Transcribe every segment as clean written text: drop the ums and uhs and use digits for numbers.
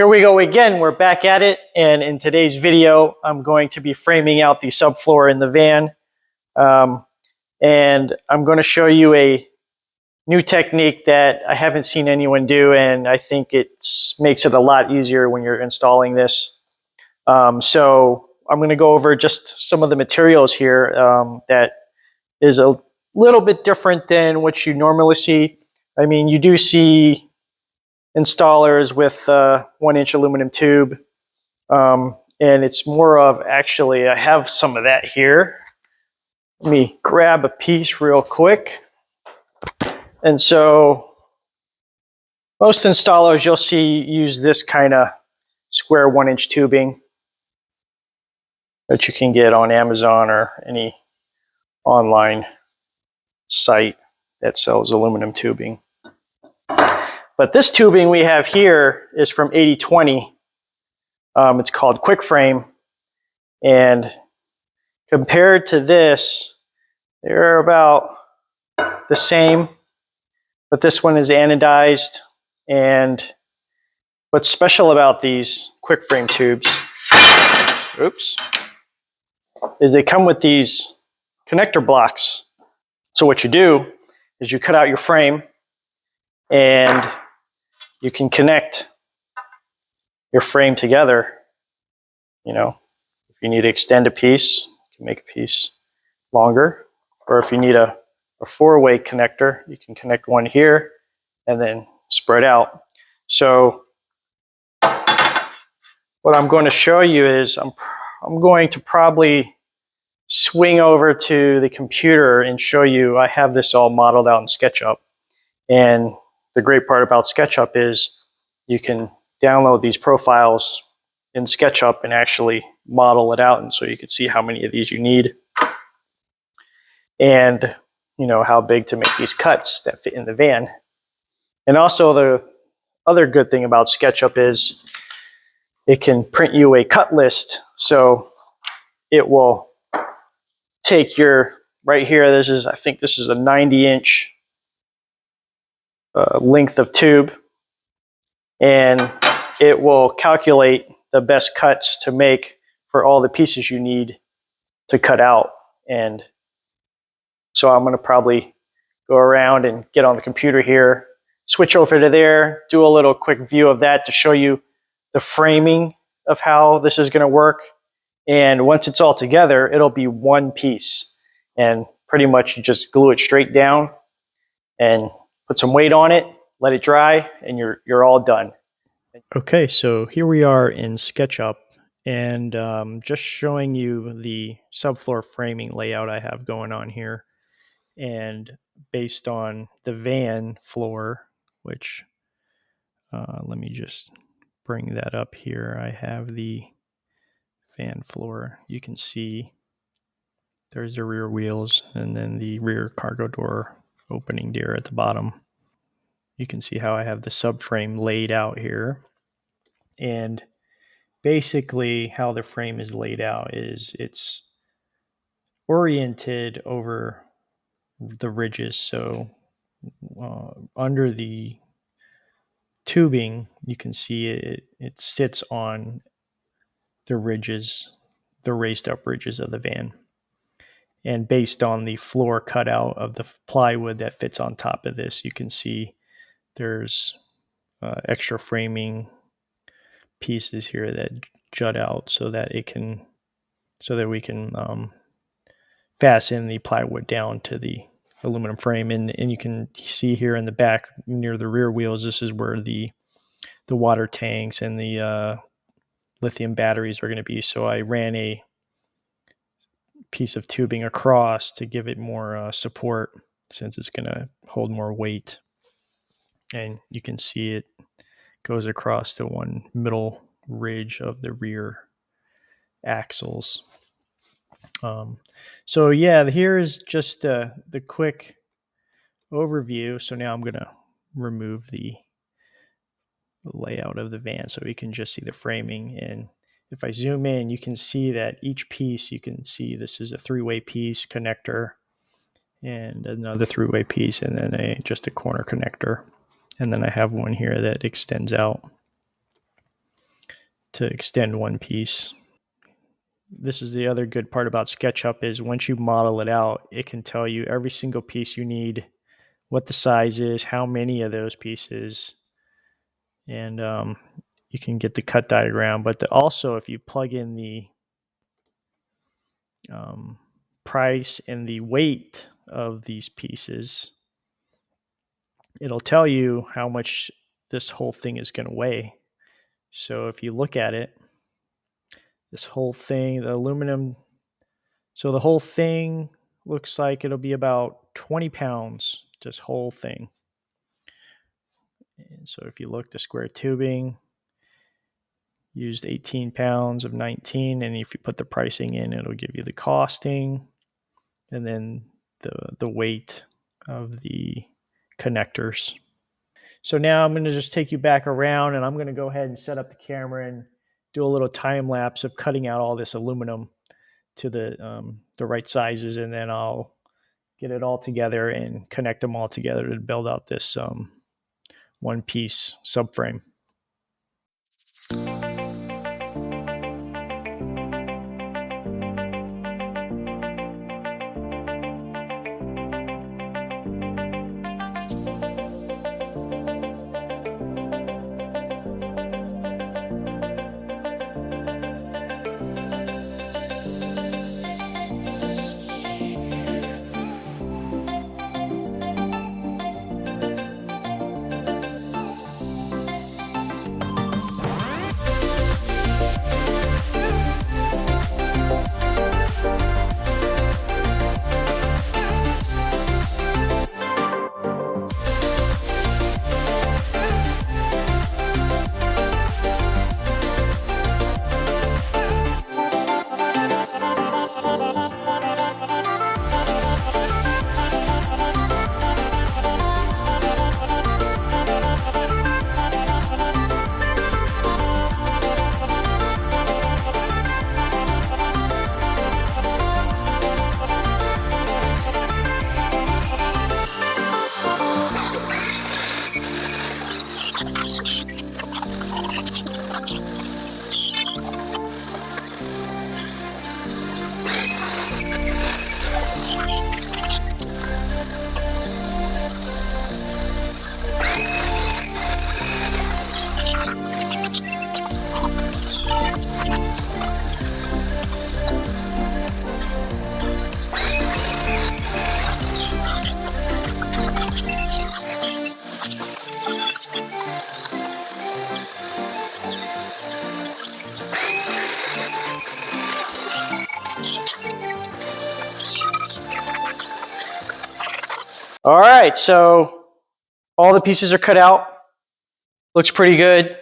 Here we go again, we're back at it, and in today's video I'm going to be framing out the subfloor in the van, and I'm going to show you a new technique that I haven't seen anyone do, and I think it makes it a lot easier when you're installing this. So I'm going to go over just some of the materials here that is a little bit different than what you normally see. I mean, you do see installers with 1-inch aluminum tube, and it's more of, actually I have some of that here. Let me grab a piece real quick. And so most installers you'll see use this kind of square 1-inch tubing that you can get on Amazon or any online site that sells aluminum tubing. But this tubing we have here is from 80/20. It's called Quick Frame, and compared to this, they're about the same, but this one is anodized. And what's special about these Quick Frame tubes, is they come with these connector blocks. So what you do is you cut out your frame, and you can connect your frame together. You know, if you need to extend a piece, you can make a piece longer. Or if you need a 4-way connector, you can connect one here and then spread out. So what I'm going to show you is I'm going to probably swing over to the computer and show you. I have this all modeled out in SketchUp. And the great part about SketchUp is you can download these profiles in SketchUp and actually model it out, and so you can see how many of these you need, and you know how big to make these cuts that fit in the van. And also the other good thing about SketchUp is it can print you a cut list. So it will take your, right here, this is, I think this is a 90-inch length of tube, and it will calculate the best cuts to make for all the pieces you need to cut out. And so I'm going to probably go around and get on the computer here, switch over to there, do a little quick view of that to show you the framing of how this is going to work. And once it's all together, it'll be one piece, and pretty much you just glue it straight down and put some weight on it, let it dry, and you're all done. Okay, so here we are in SketchUp, and just showing you the subfloor framing layout I have going on here. And based on the van floor, which let me just bring that up here. I have the van floor. You can see there's the rear wheels and then the rear cargo door opening there at the bottom. You can see how I have the subframe laid out here. And basically how the frame is laid out is it's oriented over the ridges. So under the tubing, you can see it sits on the ridges, the raised up ridges of the van. And based on the floor cutout of the plywood that fits on top of this, you can see there's extra framing pieces here that jut out so that we can fasten the plywood down to the aluminum frame. And you can see here in the back near the rear wheels, this is where the water tanks and the lithium batteries are going to be. So I ran a piece of tubing across to give it more support, since it's going to hold more weight. And you can see it goes across to one middle ridge of the rear axles. So yeah, here is just the quick overview. So now I'm going to remove the layout of the van so we can just see the framing. And if I zoom in, you can see that each piece, you can see this is a 3-way piece connector and another 3-way piece, and then just a corner connector. And then I have one here that extends out. to extend one piece. This is the other good part about SketchUp is once you model it out, it can tell you every single piece you need, what the size is, how many of those pieces, and you can get the cut diagram. But also, if you plug in the price and the weight of these pieces, it'll tell you how much this whole thing is going to weigh. So if you look at it, this whole thing, the aluminum, so the whole thing looks like it'll be about 20 pounds, this whole thing. And so if you look, the square tubing used 18 pounds of 19, and if you put the pricing in, it'll give you the costing and then the weight of the connectors. So now I'm going to just take you back around, and I'm going to go ahead and set up the camera and do a little time lapse of cutting out all this aluminum to the right sizes, and then I'll get it all together and connect them all together to build out this one piece subframe. All right, so all the pieces are cut out. Looks pretty good.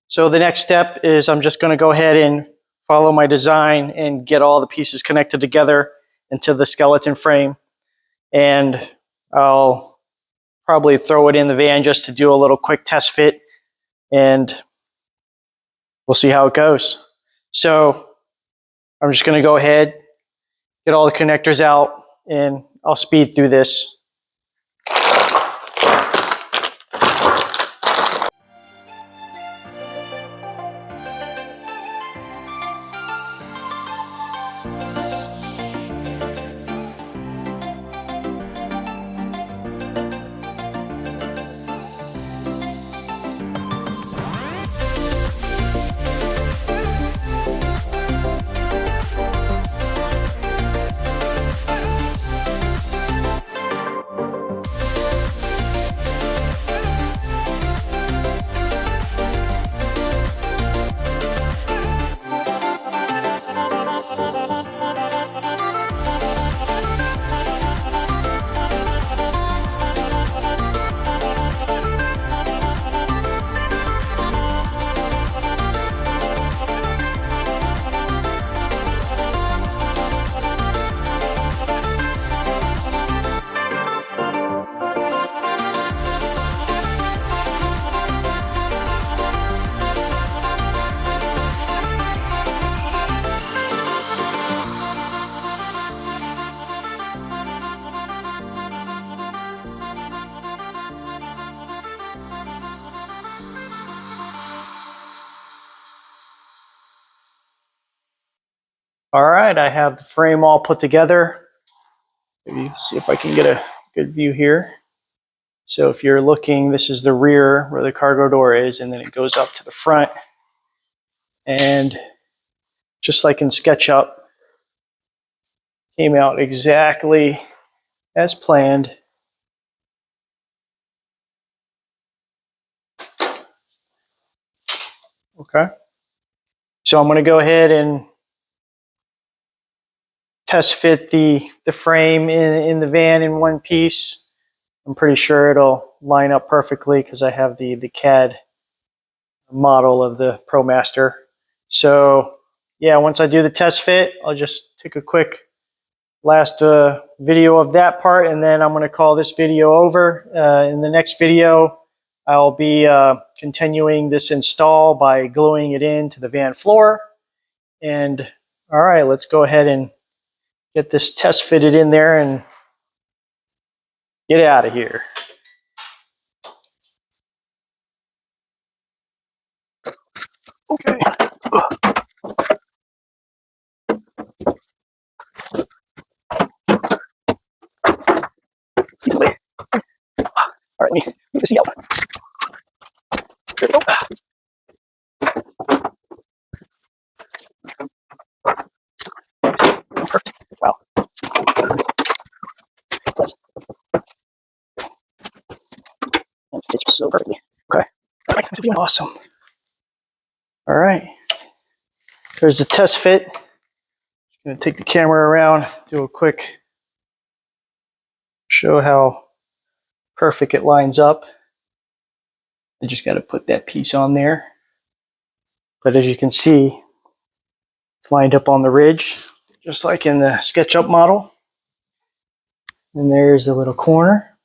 So the next step is I'm just going to go ahead and follow my design and get all the pieces connected together into the skeleton frame. And I'll probably throw it in the van just to do a little quick test fit, and we'll see how it goes. So I'm just going to go ahead, get all the connectors out, and I'll speed through this. All right, I have the frame all put together. Maybe see if I can get a good view here. So if you're looking, this is the rear where the cargo door is, and then it goes up to the front. And just like in SketchUp, came out exactly as planned. Okay. So I'm going to go ahead and test fit the frame in the van in one piece. I'm pretty sure it'll line up perfectly because I have the CAD model of the Promaster. So yeah, once I do the test fit, I'll just take a quick last video of that part, and then I'm going to call this video over. In the next video, I'll be continuing this install by gluing it into the van floor. And all right, let's go ahead and get this test fitted in there and get out of here. Okay. All right, let me move this out. There we go. Perfect. Wow. It fits so perfectly. Okay. All right, that's awesome. All right. There's the test fit. I'm going to take the camera around, do a quick show how perfect it lines up. I just got to put that piece on there. But as you can see, it's lined up on the ridge, just like in the SketchUp model. And there's the little corner.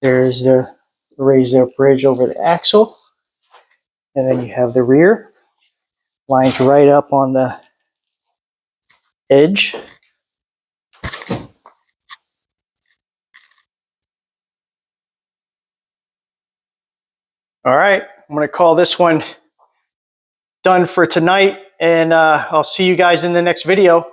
There's the raised up ridge over the axle. And then you have the rear. Lines right up on the edge. All right, I'm going to call this one done for tonight, and I'll see you guys in the next video.